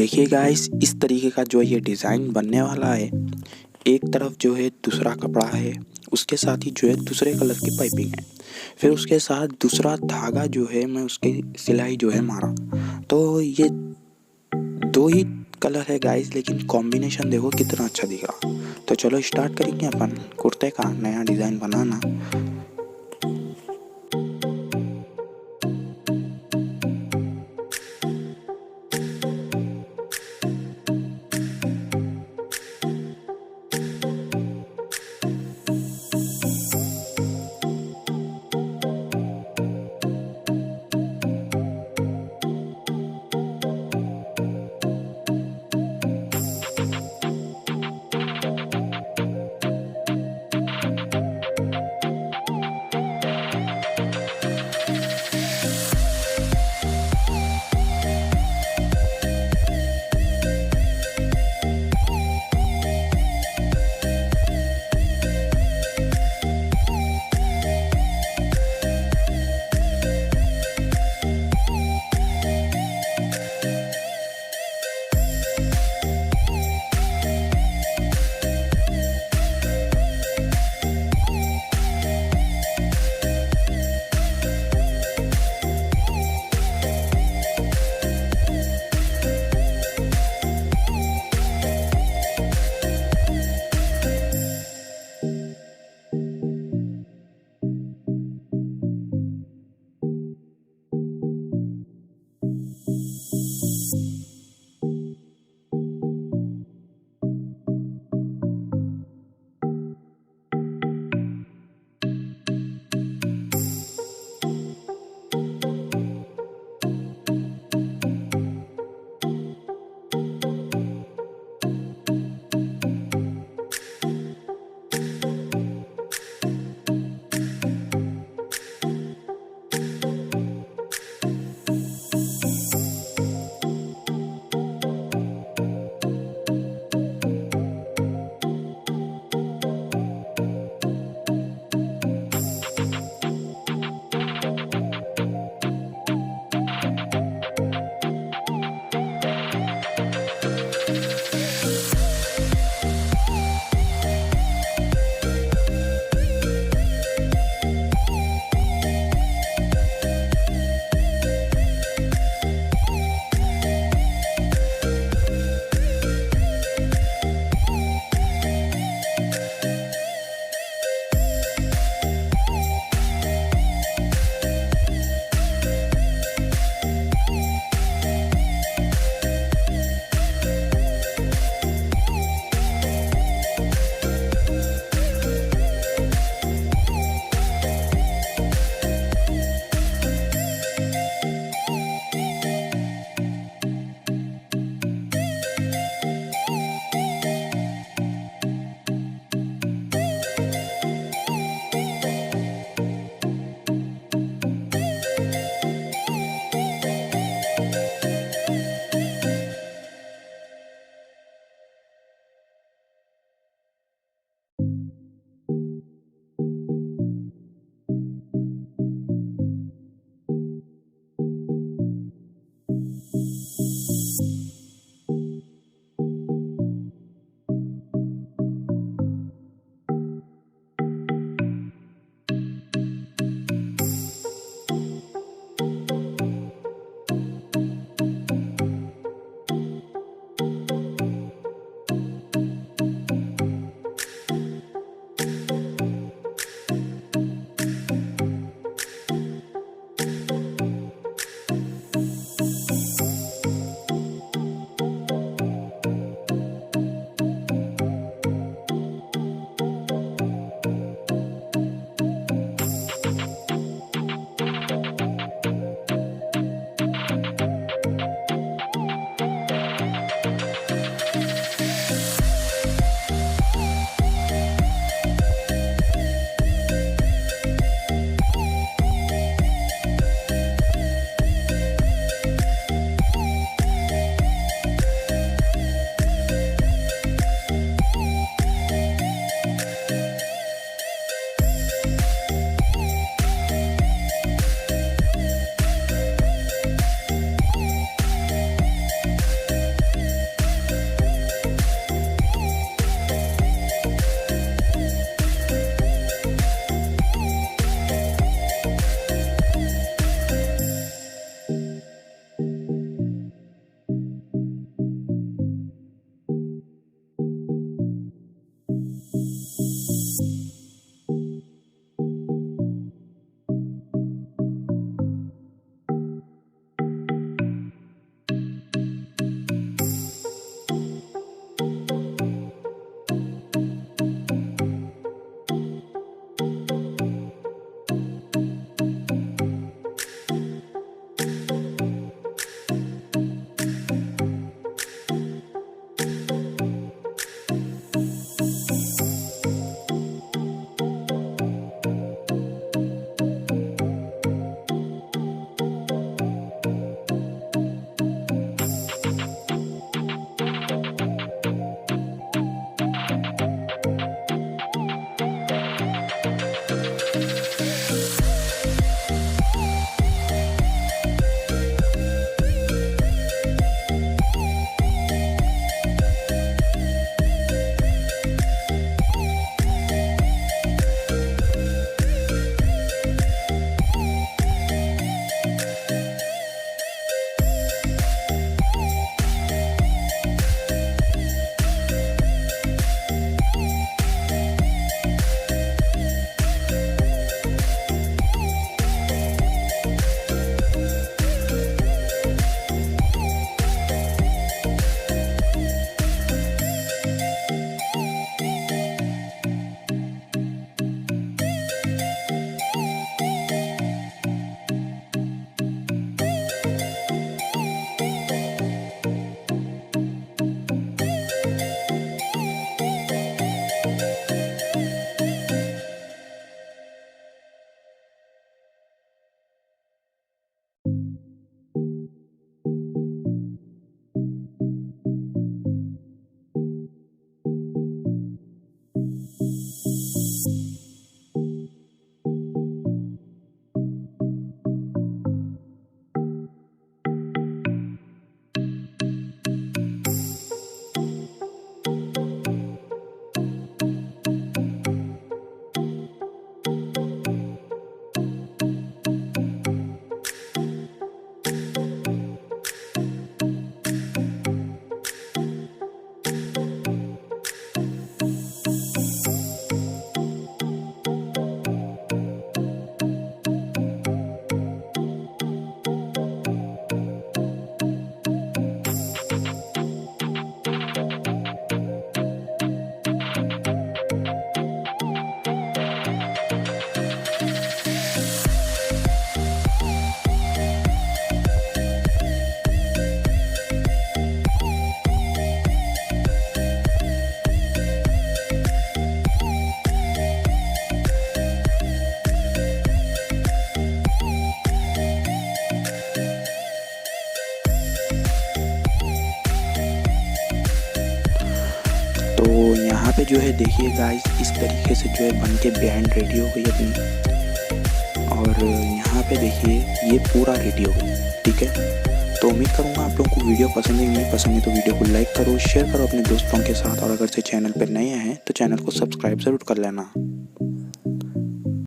देखिए गाइस, इस तरीके का जो ये डिज़ाइन बनने वाला है। एक तरफ जो है दूसरा कपड़ा है, उसके साथ ही जो है दूसरे कलर की पाइपिंग है। फिर उसके साथ दूसरा धागा जो है मैं उसकी सिलाई जो है मारा। तो ये दो ही कलर है गाइस, लेकिन कॉम्बिनेशन देखो कितना अच्छा दिख रहा। तो चलो स्टार्ट करेंगे अपन कुर्ते का नया डिज़ाइन बनाना। पे जो है देखिए गाइस, इस तरीके से जो है बन के बैंड रेडी हो गई अपनी। और यहाँ पे देखिए ये पूरा रेडी हो गई, ठीक है। तो उम्मीद करूँगा आप लोगों को वीडियो पसंद है। नहीं पसंद है तो वीडियो को लाइक करो, शेयर करो अपने दोस्तों के साथ, और अगर से चैनल पर नए हैं तो चैनल को सब्सक्राइब ज़रूर कर लेना।